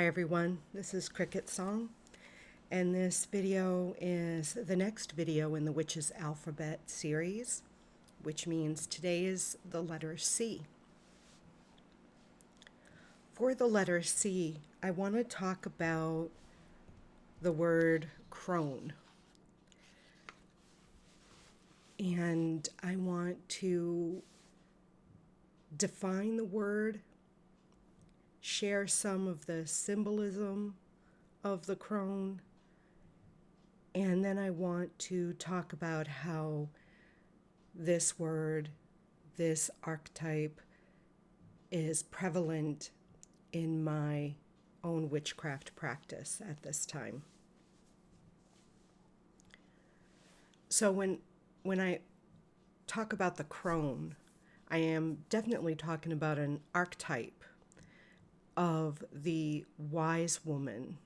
Hi everyone, this is CricketSong, and this video is the next video in the Witch's Alphabet series, which means today is the letter C. For the letter C, I want to talk about the word crone. And I want to define the word, share some of the symbolism of the crone, and then I want to talk about how this word, this archetype, is prevalent in my own witchcraft practice at this time. So when I talk about the crone, I am definitely talking about an archetype of the wise woman.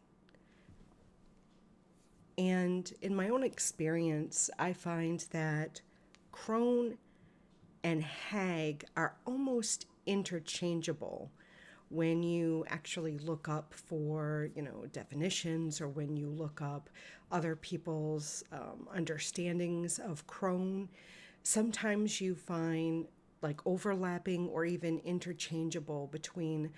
And in my own experience, I find that crone and hag are almost interchangeable when you actually look up for, definitions, or when you look up other people's understandings of crone. Sometimes you find like overlapping or even interchangeable between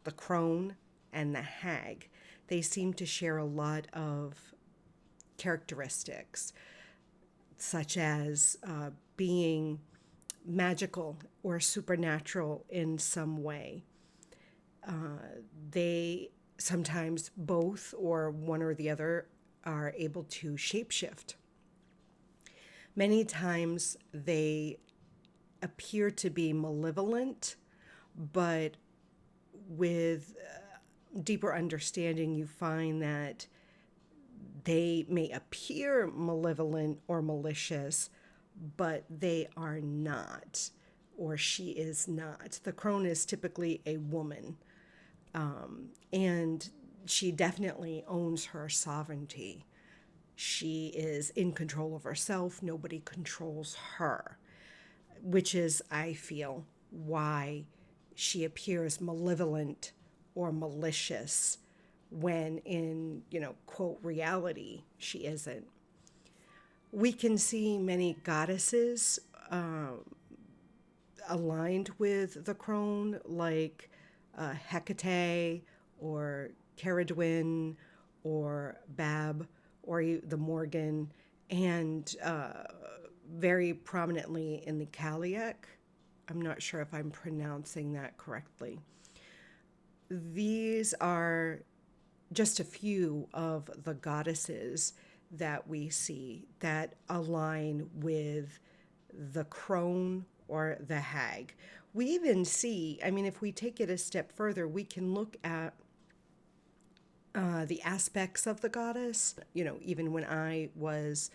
the crone and the hag. They seem to share a lot of characteristics, such as being magical or supernatural in some way. They sometimes both or one or the other are able to shapeshift. Many times they appear to be malevolent, but with deeper understanding, you find that they may appear malevolent or malicious, but they are not, or she is not. The crone is typically a woman, and she definitely owns her sovereignty. She is in control of herself. Nobody controls her, which is, I feel, why she appears malevolent or malicious when in, quote, reality, she isn't. We can see many goddesses aligned with the crone, like Hecate or Caradwyn or Bab or the Morgan, and very prominently in the Cailleach. I'm not sure if I'm pronouncing that correctly. These are just a few of the goddesses that we see that align with the crone or the hag. We even see, if we take it a step further, we can look at the aspects of the goddess. Even when I was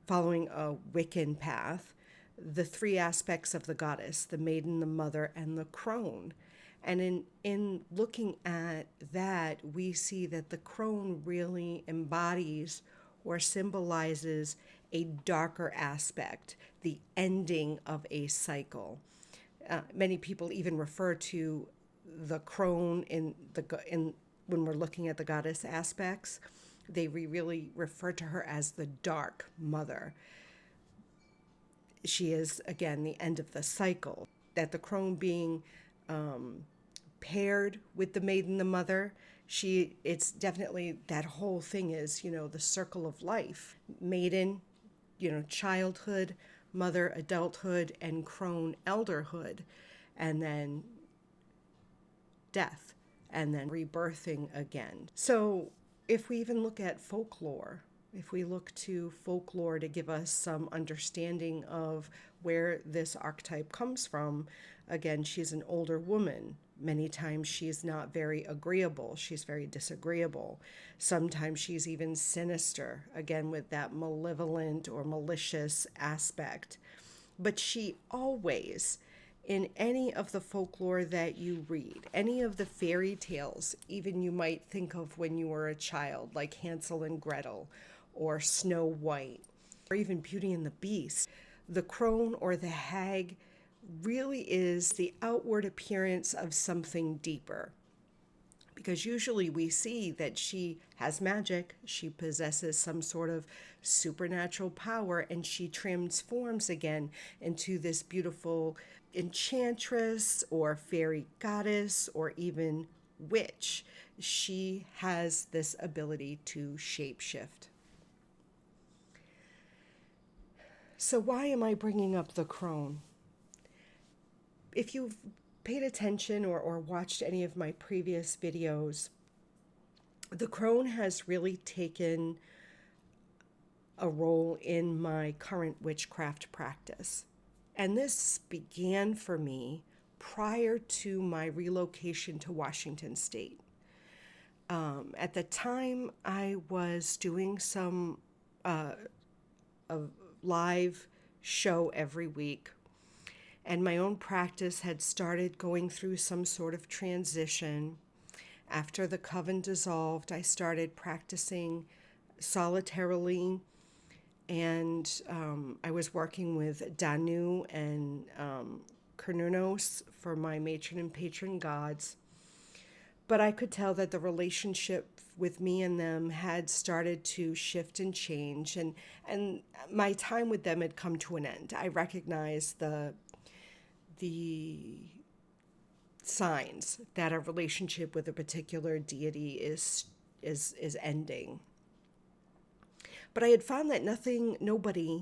following a Wiccan path, the three aspects of the goddess: the maiden, the mother, and the crone. And in looking at that, we see that the crone really embodies or symbolizes a darker aspect, the ending of a cycle. Many people even refer to the crone when we're looking at the goddess aspects. They really refer to her as the dark mother. She is, again, the end of the cycle. That the crone being paired with the maiden, the mother, it's definitely, that whole thing is, the circle of life. Maiden, childhood; mother, adulthood; and crone, elderhood, and then death, and then rebirthing again. So if we even look at folklore, if we look to folklore to give us some understanding of where this archetype comes from, again, she's an older woman. Many times she's not very agreeable. She's very disagreeable. Sometimes she's even sinister, again, with that malevolent or malicious aspect. But she always, in any of the folklore that you read, any of the fairy tales, even you might think of when you were a child, like Hansel and Gretel or Snow White, or even Beauty and the Beast, the crone or the hag really is the outward appearance of something deeper. because usually we see that she has magic, she possesses some sort of supernatural power, and she transforms again into this beautiful enchantress or fairy goddess or even witch. She has this ability to shapeshift. So why am I bringing up the crone? If you've paid attention or watched any of my previous videos, the crone has really taken a role in my current witchcraft practice. And this began for me prior to my relocation to Washington State. At the time, I was doing a live show every week, and my own practice had started going through some sort of transition. After the coven dissolved, I started practicing solitarily, and I was working with Danu and Cernunnos for my matron and patron gods. But I could tell that the relationship with me and them had started to shift and change, and my time with them had come to an end. I recognized the signs that a relationship with a particular deity is ending. But I had found that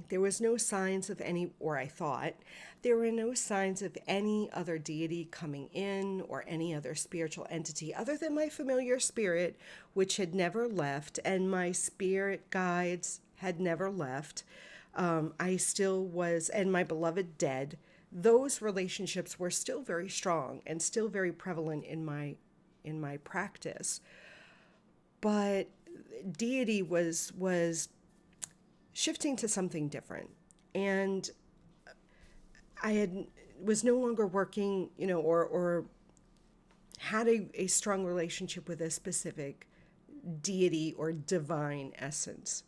there was no signs of any, or I thought, there were no signs of any other deity coming in or any other spiritual entity other than my familiar spirit, which had never left, and my spirit guides had never left. I still was, and my beloved dead. Those relationships were still very strong and still very prevalent in my practice. But deity was shifting to something different, and I was no longer working, or had a strong relationship with a specific deity or divine essence.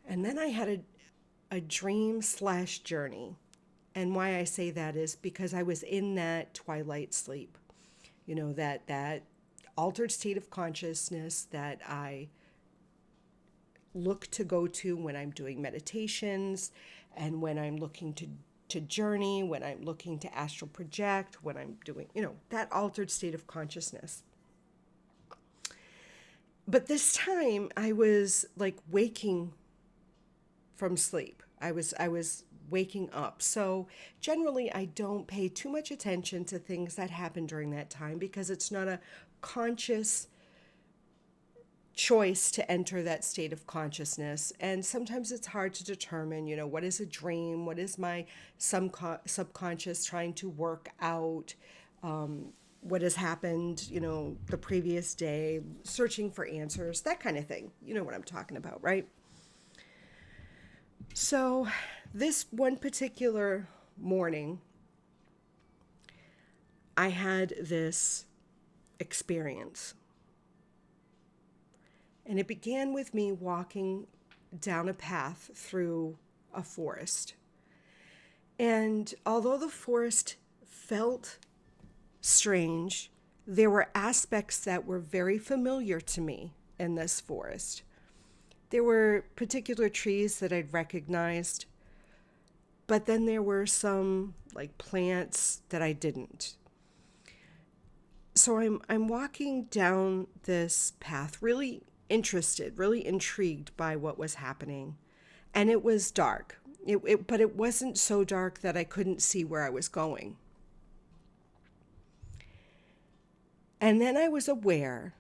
And then I had a dream/journey. And why I say that is because I was in that twilight sleep, that altered state of consciousness that I look to go to when I'm doing meditations and when I'm looking to journey, when I'm looking to astral project, when I'm doing, that altered state of consciousness. But this time I was like waking from sleep. I was waking up. So generally I don't pay too much attention to things that happen during that time because it's not a conscious choice to enter that state of consciousness. And sometimes it's hard to determine, what is a dream? What is my subconscious trying to work out? What has happened, the previous day, searching for answers, that kind of thing. You know what I'm talking about, right? So this one particular morning, I had this experience. And it began with me walking down a path through a forest. And although the forest felt strange, there were aspects that were very familiar to me in this forest. There were particular trees that I'd recognized, but then there were some like plants that I didn't. So I'm walking down this path, really interested, really intrigued by what was happening. And it was dark, but it wasn't so dark that I couldn't see where I was going. And then I was aware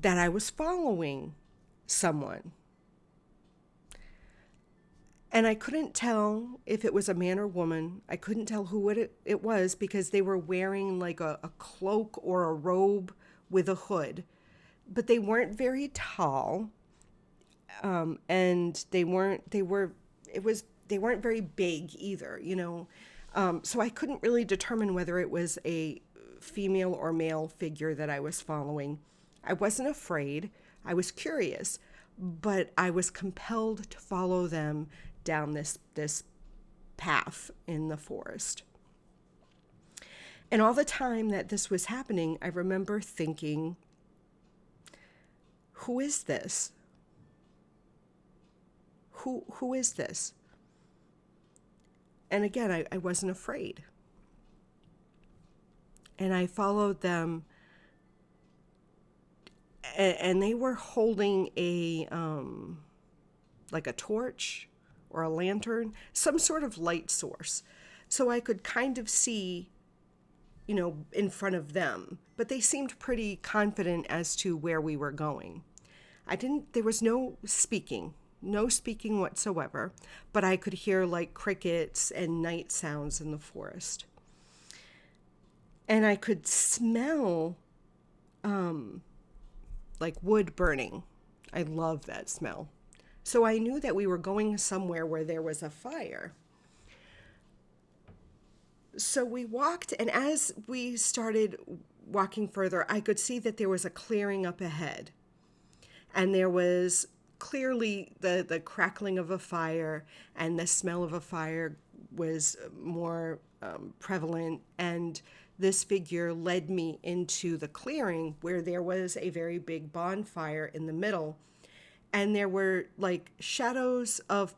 that I was following someone. And I couldn't tell if it was a man or woman. I couldn't tell who it was because they were wearing like a cloak or a robe with a hood. But they weren't very tall, and they weren't very big either, So I couldn't really determine whether it was a female or male figure that I was following. I wasn't afraid. I was curious, but I was compelled to follow them down this path in the forest. And all the time that this was happening, I remember thinking, who is this? Who is this? And again, I wasn't afraid. And I followed them, and they were holding like a torch or a lantern, some sort of light source. So I could kind of see, in front of them, but they seemed pretty confident as to where we were going. There was no speaking whatsoever, but I could hear like crickets and night sounds in the forest. And I could smell like wood burning. I love that smell. So I knew that we were going somewhere where there was a fire. So we walked, and as we started walking further, I could see that there was a clearing up ahead. And there was clearly the crackling of a fire, and the smell of a fire was more prevalent. And this figure led me into the clearing where there was a very big bonfire in the middle. And there were like shadows of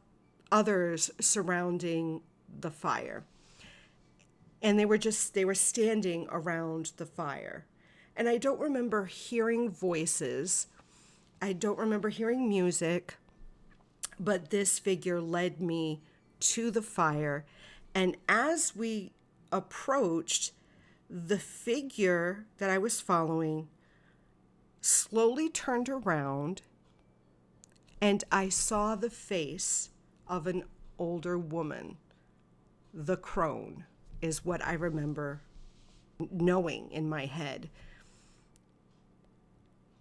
others surrounding the fire. And they were standing around the fire. And I don't remember hearing voices. I don't remember hearing music, but this figure led me to the fire. And as we approached, the figure that I was following slowly turned around, and I saw the face of an older woman. The crone is what I remember knowing in my head.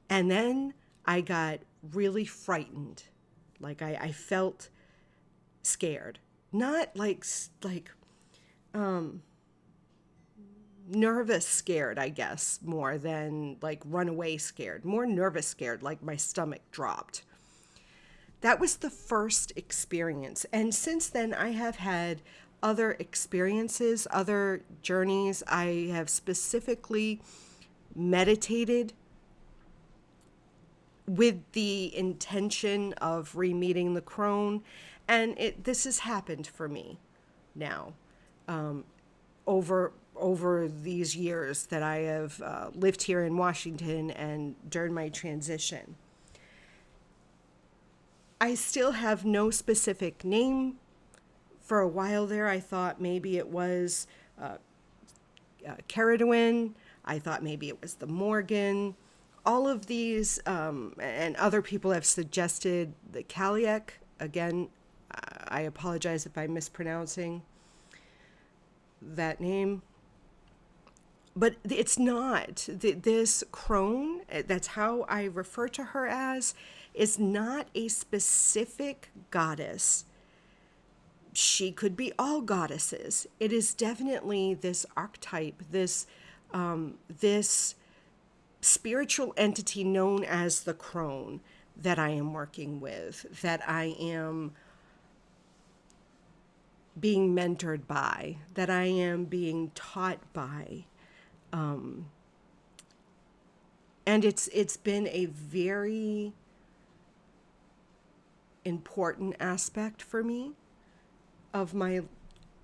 And then I got really frightened. Like I felt scared. Not like nervous scared, I guess, more than like runaway scared. More nervous scared, like my stomach dropped. That was the first experience. And since then, I have had other experiences, other journeys. I have specifically meditated with the intention of re-meeting the crone. And this has happened for me now, over these years that I have lived here in Washington and during my transition. I still have no specific name. For a while there, I thought maybe it was Caradwin. I thought maybe it was the Morgan. All of these, and other people have suggested the Kaliak. Again, I apologize if I'm mispronouncing that name. But it's not. This crone, that's how I refer to her as, is not a specific goddess. She could be all goddesses. It is definitely this archetype, this spiritual entity known as the crone that I am working with, that I am being mentored by, that I am being taught by. And it's been a very important aspect for me of my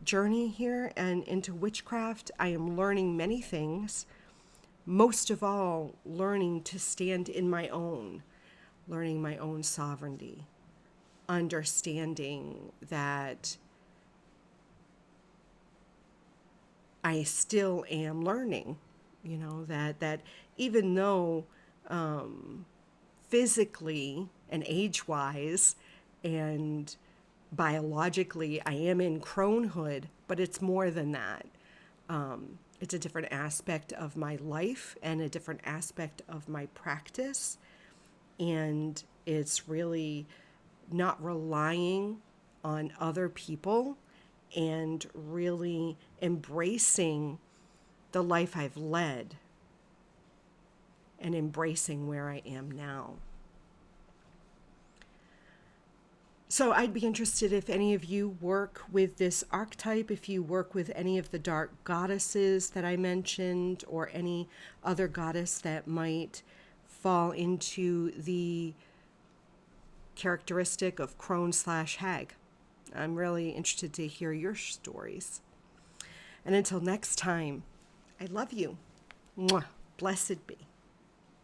journey here and into witchcraft. I am learning many things, most of all, learning to stand in my own, learning my own sovereignty, understanding that I still am learning, that even though physically and age-wise and biologically I am in cronehood, but it's more than that. It's a different aspect of my life and a different aspect of my practice. And it's really not relying on other people and really embracing the life I've led and embracing where I am now. So I'd be interested if any of you work with this archetype, if you work with any of the dark goddesses that I mentioned, or any other goddess that might fall into the characteristic of crone/hag. I'm really interested to hear your stories. And until next time, I love you. Mwah. Blessed be.